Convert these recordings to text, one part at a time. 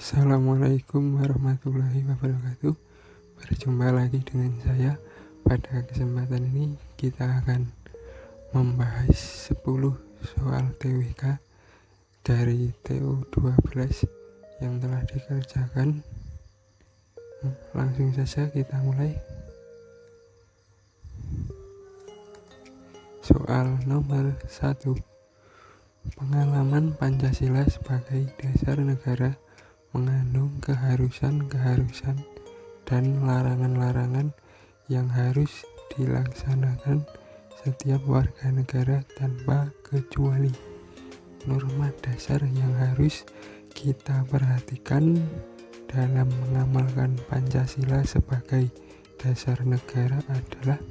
Assalamualaikum warahmatullahi wabarakatuh. Berjumpa lagi dengan saya. Pada kesempatan ini kita akan membahas 10 soal TWK dari TU12 yang telah dikerjakan. Langsung saja kita mulai. Soal nomor 1. Pengalaman Pancasila sebagai dasar negara mengandung keharusan-keharusan dan larangan-larangan yang harus dilaksanakan setiap warga negara tanpa kecuali. Norma dasar yang harus kita perhatikan dalam mengamalkan Pancasila sebagai dasar negara adalah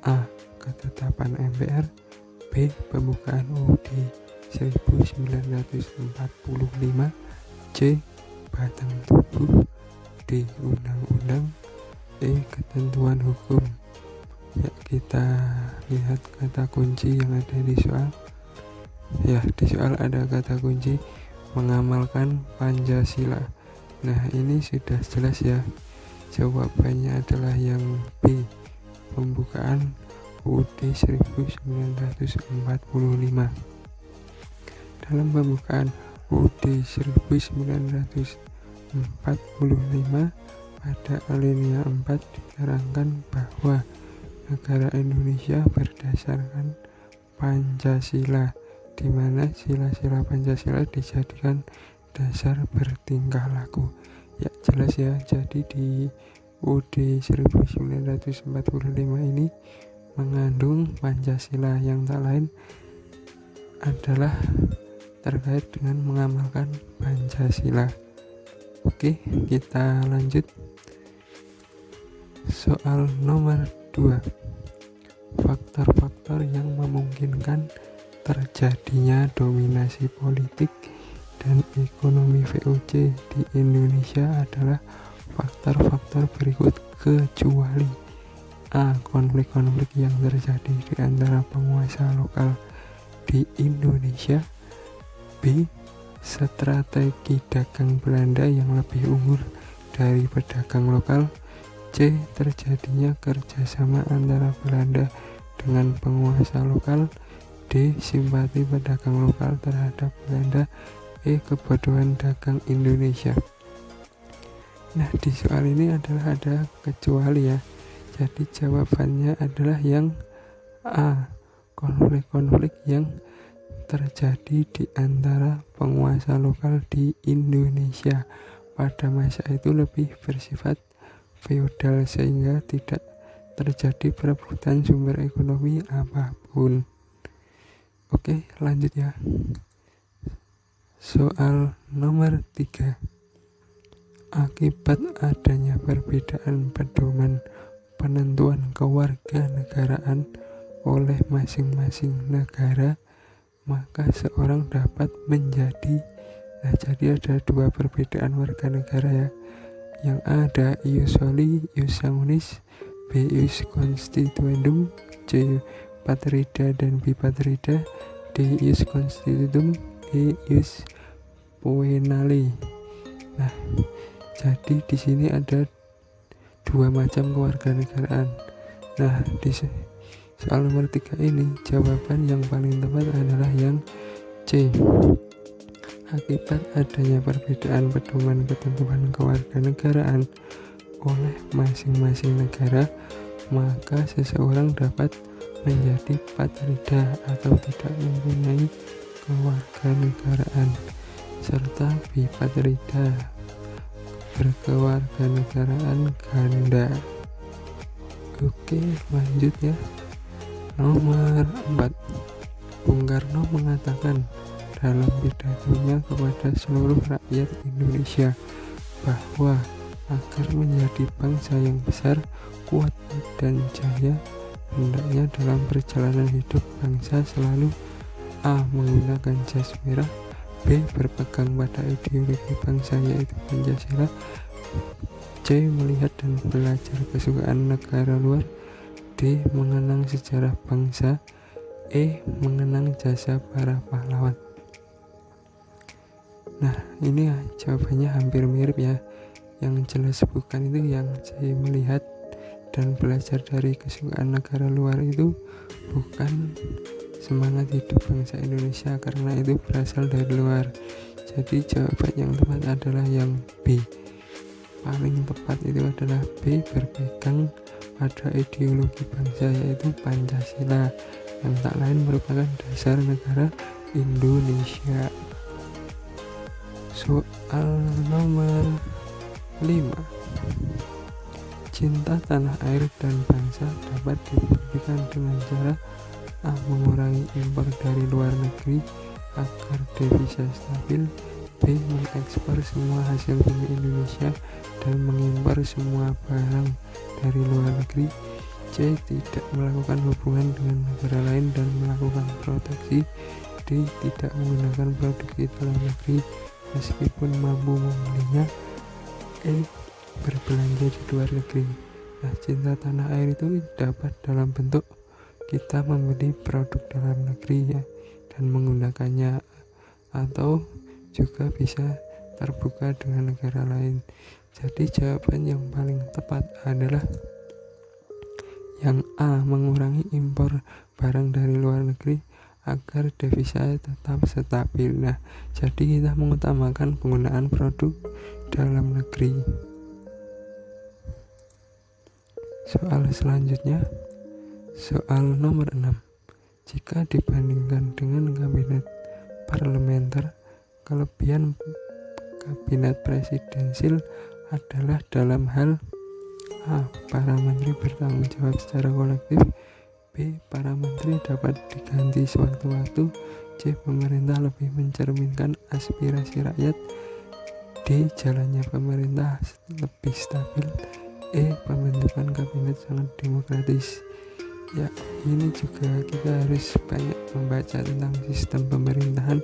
A. Ketetapan MPR, B. Pembukaan UUD 1945, C. Batang tubuh, D. Undang-undang, E. Ketentuan hukum. Ya, kita lihat kata kunci yang ada di soal. Ya, di soal ada kata kunci mengamalkan Pancasila. Nah, ini sudah jelas ya. Jawabannya adalah yang B. Pembukaan UUD 1945. Dalam pembukaan UUD 1945 pada alinea 4 diterangkan bahwa negara Indonesia berdasarkan Pancasila, di mana sila-sila Pancasila dijadikan dasar bertingkah laku. Ya, jelas ya. Jadi di UUD 1945 ini mengandung Pancasila, yang tak lain adalah terkait dengan mengamalkan Pancasila. Oke, kita lanjut. Soal nomor 2. Faktor-faktor yang memungkinkan terjadinya dominasi politik dan ekonomi VOC di Indonesia adalah faktor-faktor berikut kecuali A. Konflik-konflik yang terjadi di antara penguasa lokal di Indonesia, B. Strategi dagang Belanda yang lebih unggul dari pedagang lokal, C. Terjadinya kerjasama antara Belanda dengan penguasa lokal, D. Simpati pedagang lokal terhadap Belanda, E. Kebodohan dagang Indonesia. Nah, di soal ini adalah ada kecuali ya. Jadi jawabannya adalah yang A. Konflik-konflik yang terjadi di antara penguasa lokal di Indonesia pada masa itu lebih bersifat feodal sehingga tidak terjadi perebutan sumber ekonomi apapun. Oke, lanjut ya. Soal nomor 3. Akibat adanya perbedaan pedoman penentuan kewarganegaraan oleh masing-masing negara, maka seorang dapat menjadi. Nah, jadi ada dua perbedaan warga negara ya. Yang A ada ius soli, ius sanguinis, B ius constituendum, C patrida dan bipatrida, D ius constitutum, E ius poenale. Nah, jadi di sini ada dua macam kewarganegaraan. Nah, di soal nomor 3 ini jawaban yang paling tepat adalah yang C. Akibat adanya perbedaan pedoman ketentuan kewarganegaraan oleh masing-masing negara, maka seseorang dapat menjadi patrida atau tidak mempunyai kewarganegaraan, serta bipatrida berkewarganegaraan ganda. Oke, lanjut ya. Nomor 4. Bung Karno mengatakan dalam pidatonya kepada seluruh rakyat Indonesia bahwa agar menjadi bangsa yang besar, kuat, dan jaya, hendaknya dalam perjalanan hidup bangsa selalu A. Menggunakan jas merah, B. Berpegang pada ideologi bangsa yaitu Pancasila, C. Melihat dan belajar kesukaan negara luar, D. Mengenang sejarah bangsa, E. Mengenang jasa para pahlawan. Nah, ini ya, jawabannya hampir mirip ya. Yang jelas bukan itu, yang saya melihat dan belajar dari kesukaan negara luar itu bukan semangat hidup bangsa Indonesia, karena itu berasal dari luar. Jadi jawaban yang tepat adalah yang B. Paling tepat itu adalah B, berpegang pada ideologi bangsa yaitu Pancasila, yang tak lain merupakan dasar negara Indonesia. Soal nomor 5. Cinta tanah air dan bangsa dapat dibuktikan dengan cara A. Mengurangi impor dari luar negeri agar devisa stabil, B. Mengekspor semua hasil bumi Indonesia dan mengimpor semua barang dari luar negeri, C. Tidak melakukan hubungan dengan negara lain dan melakukan proteksi, D. Tidak menggunakan produksi dalam negeri meskipun mampu membelinya, E. Berbelanja di luar negeri. Nah, cinta tanah air itu dapat dalam bentuk kita membeli produk dalam negeri ya, dan menggunakannya, atau juga bisa terbuka dengan negara lain. Jadi jawaban yang paling tepat adalah yang A. Mengurangi impor barang dari luar negeri agar devisa tetap stabil. Nah, jadi kita mengutamakan penggunaan produk dalam negeri. Soal selanjutnya, soal nomor 6. Jika dibandingkan dengan kabinet parlementer, kelebihan kabinet presidensil adalah dalam hal A. Para menteri bertanggung jawab secara kolektif, B. Para menteri dapat diganti sewaktu-waktu, C. Pemerintah lebih mencerminkan aspirasi rakyat, D. Jalannya pemerintah lebih stabil, E. Pembentukan kabinet sangat demokratis. Ya, ini juga kita harus banyak membaca tentang sistem pemerintahan.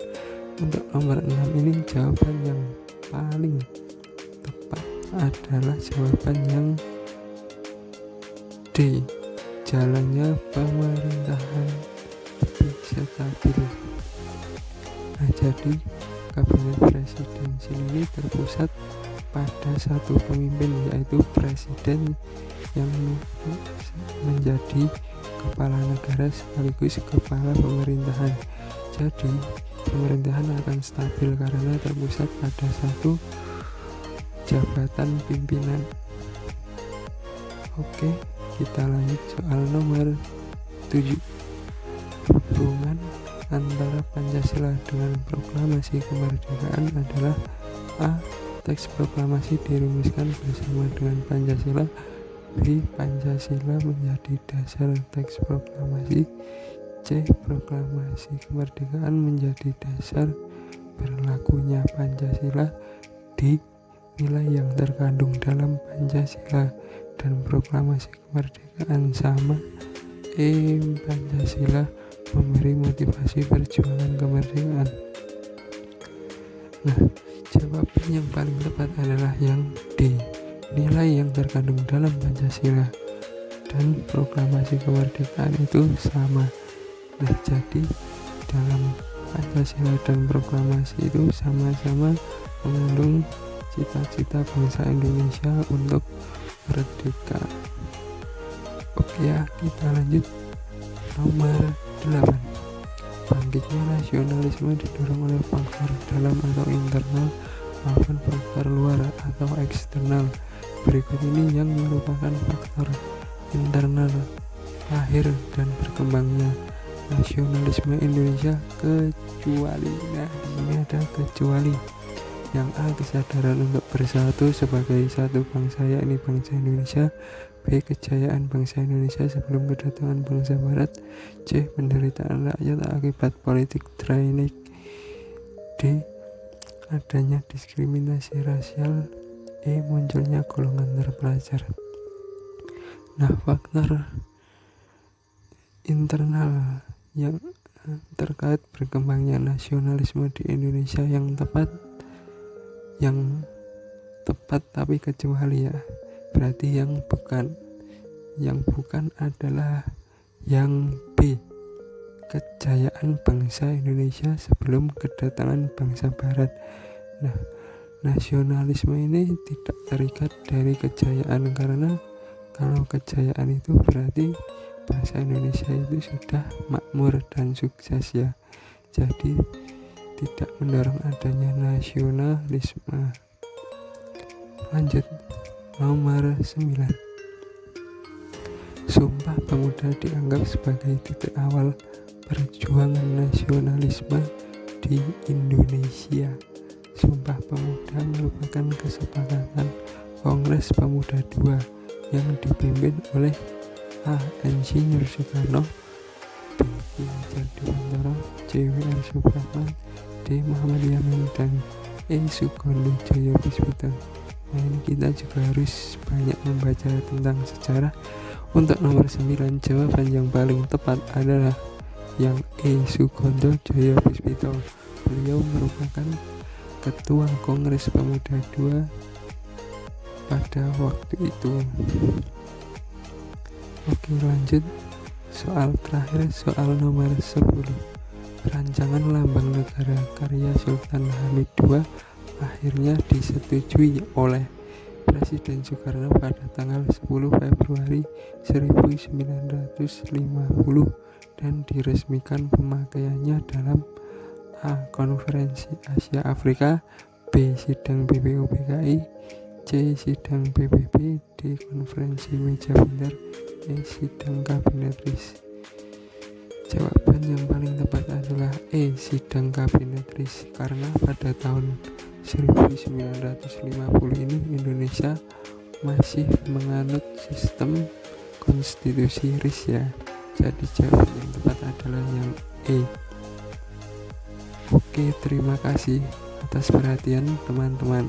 Untuk nomor 6 ini jawaban yang paling tepat adalah jawaban yang D. Jalannya pemerintahan lebih stabil. Nah, jadi kabinet presidensil ini terpusat pada satu pemimpin, yaitu presiden yang menjadi kepala negara sekaligus kepala pemerintahan. Jadi pemerintahan akan stabil karena terpusat pada satu jabatan pimpinan. Oke, kita lanjut soal nomor 7. Hubungan antara Pancasila dengan proklamasi kemerdekaan adalah A. Teks proklamasi dirumuskan bersama dengan Pancasila, B. Pancasila menjadi dasar teks proklamasi, C. Proklamasi kemerdekaan menjadi dasar berlakunya Pancasila, D. Nilai yang terkandung dalam Pancasila dan proklamasi kemerdekaan sama, E. Pancasila memberi motivasi perjuangan kemerdekaan. Nah, jawaban yang paling tepat adalah yang D. Nilai yang terkandung dalam Pancasila dan proklamasi kemerdekaan itu sama. Nah, jadi dalam Pancasila dan proklamasi itu sama-sama mengandung cita-cita bangsa Indonesia untuk merdeka. Oke ya, kita lanjut. Nomor 8. Bangkitnya nasionalisme didorong oleh faktor dalam atau internal maupun faktor luar atau eksternal. Berikut ini yang merupakan faktor internal lahir dan berkembangnya nasionalisme Indonesia, kecuali, nah ini ada kecuali. Yang A. Kesadaran untuk bersatu sebagai satu bangsa, yakni bangsa Indonesia, B. Kejayaan bangsa Indonesia sebelum kedatangan bangsa Barat, C. Penderitaan rakyat akibat politik drainage, D. Adanya diskriminasi rasial, E. Munculnya golongan terpelajar. Nah, faktor internal yang terkait berkembangnya nasionalisme di Indonesia yang tepat tapi kecuali ya, berarti yang bukan adalah yang B. Kejayaan bangsa Indonesia sebelum kedatangan bangsa Barat. Nah, nasionalisme ini tidak terikat dari kejayaan, karena kalau kejayaan itu berarti bahasa Indonesia itu sudah makmur dan sukses ya. Jadi tidak mendorong adanya nasionalisme. Lanjut, nomor 9. Sumpah Pemuda dianggap sebagai titik awal perjuangan nasionalisme di Indonesia. Sumpah Pemuda merupakan kesepakatan Kongres Pemuda II yang dipimpin oleh A. Insinyur Soekarno, B. Ki Hajar Dewantara, C. W. R. Supratman, D. Muhammad Yamin, dan E. Sugondo Joyopuspito. Nah, ini kita juga harus banyak membaca tentang sejarah. Untuk nomor 9, jawaban yang paling tepat adalah yang E. Sugondo Joyopuspito. Beliau merupakan Ketua Kongres Pemuda II pada waktu itu. Oke, lanjut. Soal terakhir, soal nomor 10. Rancangan Lambang Negara karya Sultan Hamid II akhirnya disetujui oleh Presiden Soekarno pada tanggal 10 Februari 1950 dan diresmikan pemakaiannya dalam A. Konferensi Asia Afrika, B. Sidang BPUPKI, C. Sidang PBB, D. Konferensi Meja Bundar, E. Sidang Kabinet RIS. Jawaban yang paling tepat adalah E. Sidang Kabinet RIS, karena pada tahun 1950 ini Indonesia masih menganut sistem konstitusi RIS ya. Jadi jawaban yang tepat adalah yang E. Oke, terima kasih atas perhatian teman-teman.